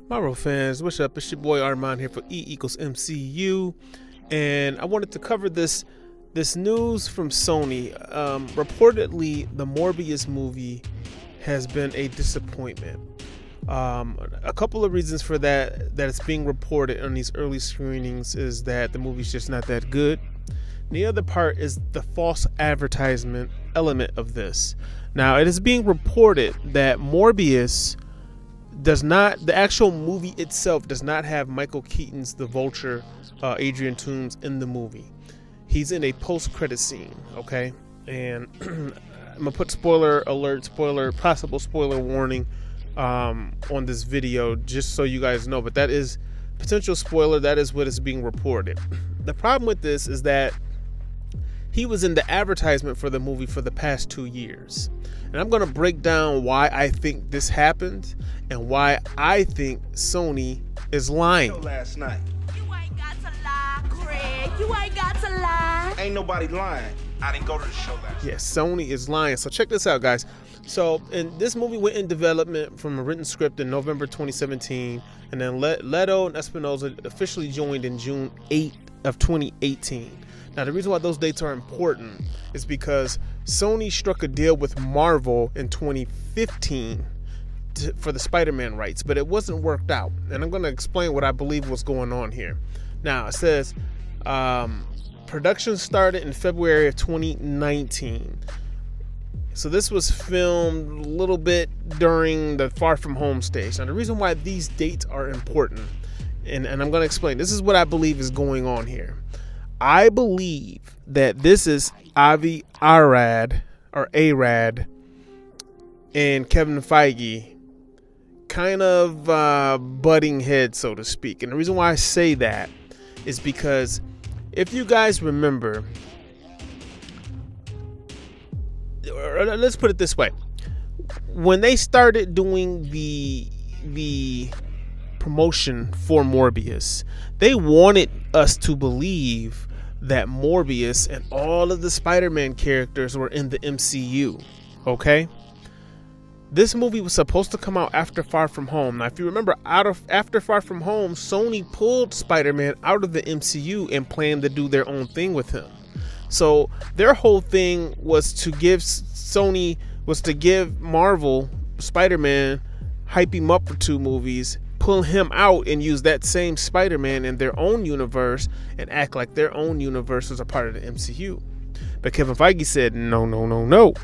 Marvel fans, what's up? It's your boy Armand here for E=MCU, and I wanted to cover this news from Sony. Reportedly, the Morbius movie has been a disappointment. A couple of reasons for that it's being reported on these early screenings is that the movie's just not that good. The other part is the false advertisement element of this. Now, it is being reported that Morbius the actual movie itself does not have Michael Keaton's The Vulture, Adrian Toomes in the movie. He's in a post-credit scene, okay? And I'm gonna put possible spoiler warning on this video just so you guys know, but that is potential spoiler. That is what is being reported. The problem with this is that he was in the advertisement for the movie for the past 2 years. And I'm going to break down why I think this happened and why I think Sony is lying. Last night. You ain't got to lie, Craig. You ain't got to lie. Ain't nobody lying. I didn't go to the show last night. Yes, Sony is lying. So check this out, guys. So this movie went in development from a written script in November 2017. And then Leto and Espinosa officially joined in June 8th of 2018. Now, the reason why those dates are important is because Sony struck a deal with Marvel in 2015 for the Spider-Man rights, but it wasn't worked out. And I'm going to explain what I believe was going on here. Now, it says production started in February of 2019. So this was filmed a little bit during the Far From Home stage. Now, the reason why these dates are important, and I'm going to explain, this is what I believe is going on here. I believe that this is Avi Arad and Kevin Feige kind of butting heads, so to speak. And the reason why I say that is because if you guys remember, or let's put it this way, when they started doing the promotion for Morbius, they wanted us to believe that Morbius and all of the Spider-Man characters were in the MCU, okay? This movie was supposed to come out after Far From Home. Now, if you remember, after Far From Home, Sony pulled Spider-Man out of the MCU and planned to do their own thing with him. So their whole thing was to give Marvel Spider-Man, hype him up for 2 movies, pull him out and use that same Spider-Man in their own universe and act like their own universe was a part of the MCU. But Kevin Feige said, no.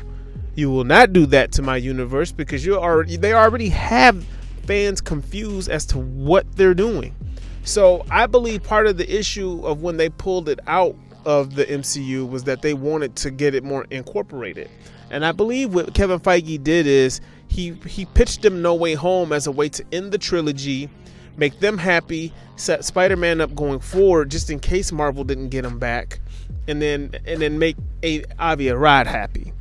You will not do that to my universe because they already have fans confused as to what they're doing. So I believe part of the issue of when they pulled it out of the MCU was that they wanted to get it more incorporated. And I believe what Kevin Feige did is he pitched them No Way Home as a way to end the trilogy, make them happy, set Spider-Man up going forward just in case Marvel didn't get him back, and then make Avi Arad happy.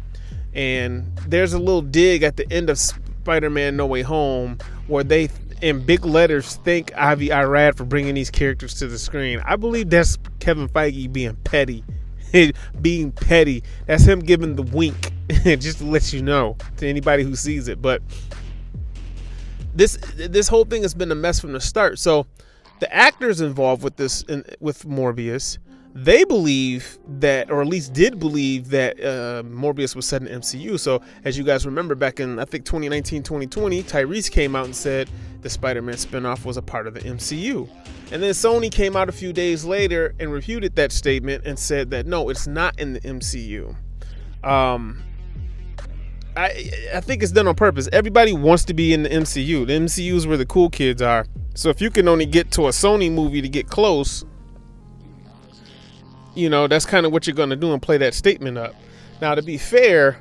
And there's a little dig at the end of Spider-Man No Way Home where they in big letters thank Avi Arad for bringing these characters to the screen. I believe that's Kevin Feige being petty. Being petty. That's him giving the wink just to let you know, to anybody who sees it. But this whole thing has been a mess from the start. So the actors involved with this, with Morbius, they believe that, or at least did believe that Morbius was set in MCU. So as you guys remember, back in I think 2019, 2020, Tyrese came out and said the Spider-Man spinoff was a part of the MCU. And then Sony came out a few days later and refuted that statement and said that no, it's not in the MCU. I think it's done on purpose. Everybody wants to be in the MCU. The MCU is where the cool kids are. So if you can only get to a Sony movie to get close, that's kind of what you're going to do and play that statement up. Now, to be fair,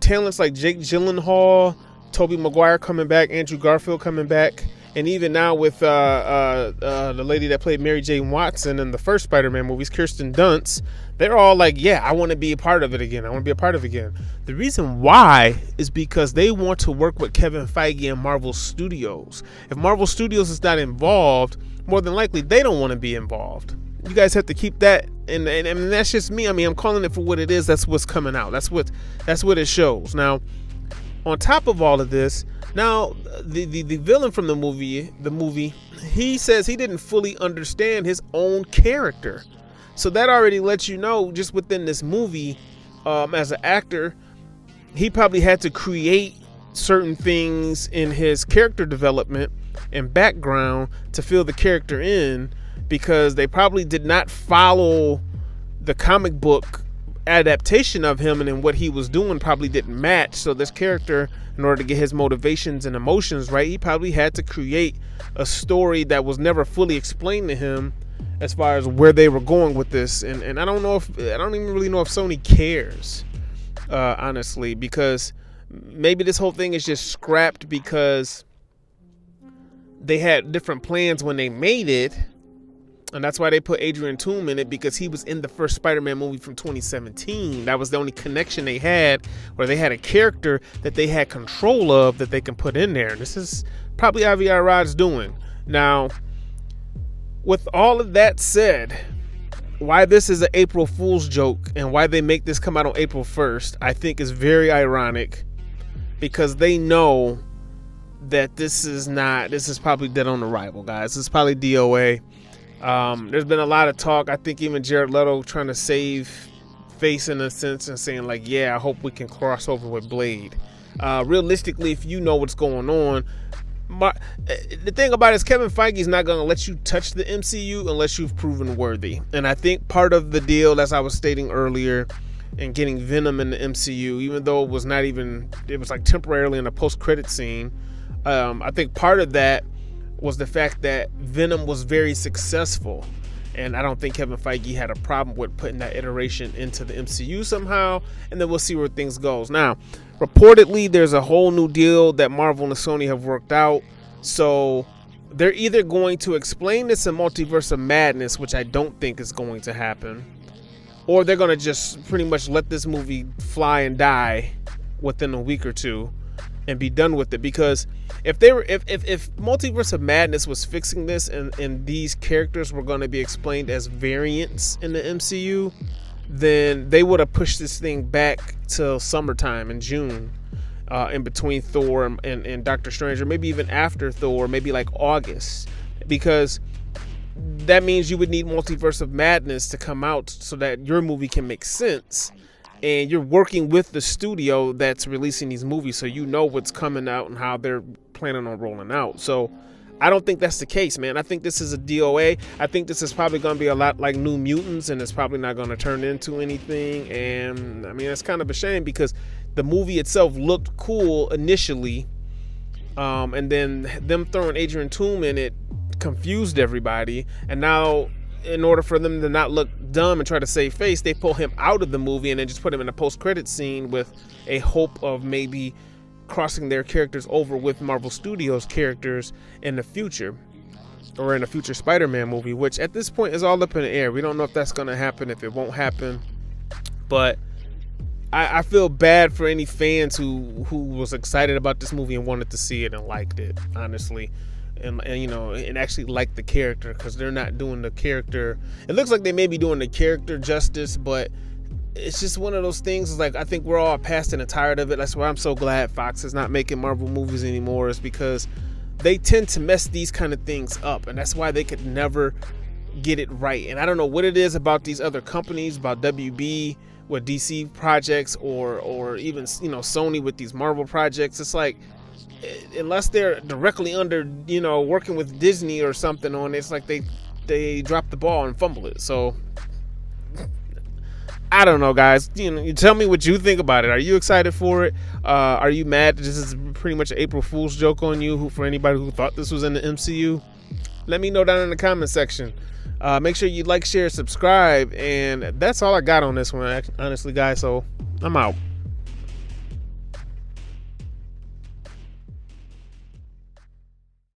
talents like Jake Gyllenhaal, Tobey Maguire coming back, Andrew Garfield coming back, and even now with the lady that played Mary Jane Watson in the first Spider-Man movies, Kirsten Dunst, they're all like, yeah, I want to be a part of it again. The reason why is because they want to work with Kevin Feige and Marvel Studios. If Marvel Studios is not involved, more than likely they don't want to be involved. You guys have to keep that, and that's just me. I mean, I'm calling it for what it is. That's what's coming out. That's what it shows. Now, on top of all of this, now the villain from the movie, he says he didn't fully understand his own character. So that already lets you know, just within this movie, as an actor, he probably had to create certain things in his character development and background to fill the character in, because they probably did not follow the comic book adaptation of him, and then what he was doing probably didn't match. So this character, in order to get his motivations and emotions right, he probably had to create a story that was never fully explained to him as far as where they were going with this. And I don't even really know if Sony cares, honestly, because maybe this whole thing is just scrapped because they had different plans when they made it. And that's why they put Adrian Toome in it, because he was in the first Spider-Man movie from 2017. That was the only connection they had, where they had a character that they had control of that they can put in there. This is probably Avi Arad's doing. Now, with all of that said, why this is an April Fool's joke and why they make this come out on April 1st, I think is very ironic, because they know that this is probably dead on arrival, guys. This is probably DOA. There's been a lot of talk. I think even Jared Leto trying to save face in a sense and saying like, yeah, I hope we can cross over with Blade. Realistically, if you know what's going on, the thing about it is Kevin Feige is not going to let you touch the MCU unless you've proven worthy. And I think part of the deal, as I was stating earlier, in getting Venom in the MCU, even though it was like temporarily in a post-credit scene, I think part of that was the fact that Venom was very successful, and I don't think Kevin Feige had a problem with putting that iteration into the MCU somehow, and then we'll see where things goes. Now, reportedly, there's a whole new deal that Marvel and Sony have worked out, so they're either going to explain this in Multiverse of Madness, which I don't think is going to happen, or they're going to just pretty much let this movie fly and die within a week or two and be done with it. Because if Multiverse of Madness was fixing this and these characters were going to be explained as variants in the MCU, then they would have pushed this thing back till summertime in June, in between Thor and Doctor Strange, or maybe even after Thor, maybe like August, because that means you would need Multiverse of Madness to come out so that your movie can make sense. And you're working with the studio that's releasing these movies, so you know what's coming out and how they're planning on rolling out. So I don't think that's the case, man. I think this is a DOA. I think this is probably going to be a lot like New Mutants, and it's probably not going to turn into anything. And I mean, it's kind of a shame, because the movie itself looked cool initially, and then them throwing Adrian Toome in it confused everybody. And now, in order for them to not look dumb and try to save face, they pull him out of the movie and then just put him in a post-credit scene with a hope of maybe crossing their characters over with Marvel Studios characters in the future, or in a future Spider-Man movie, which at this point is all up in the air. We don't know if that's going to happen, if it won't happen. But I feel bad for any fans who was excited about this movie and wanted to see it and liked it, honestly. And you know, and actually like the character, because they're not doing the character. It looks like they may be doing the character justice, but it's just one of those things. Like, I think we're all past and tired of it. That's why I'm so glad Fox is not making Marvel movies anymore, is because they tend to mess these kind of things up, and that's why they could never get it right. And I don't know what it is about these other companies, about WB with DC projects, or even, you know, Sony with these Marvel projects. It's like, unless they're directly under, you know, working with Disney or something on it, it's like they drop the ball and fumble it. So I don't know, guys. You know, you tell me what you think about it. Are you excited for it? Are you mad that this is pretty much an April Fool's joke on you, for anybody who thought this was in the MCU? Let me know down in the comment section. Make sure you like, share, subscribe, and that's all I got on this one, honestly, guys. So I'm out.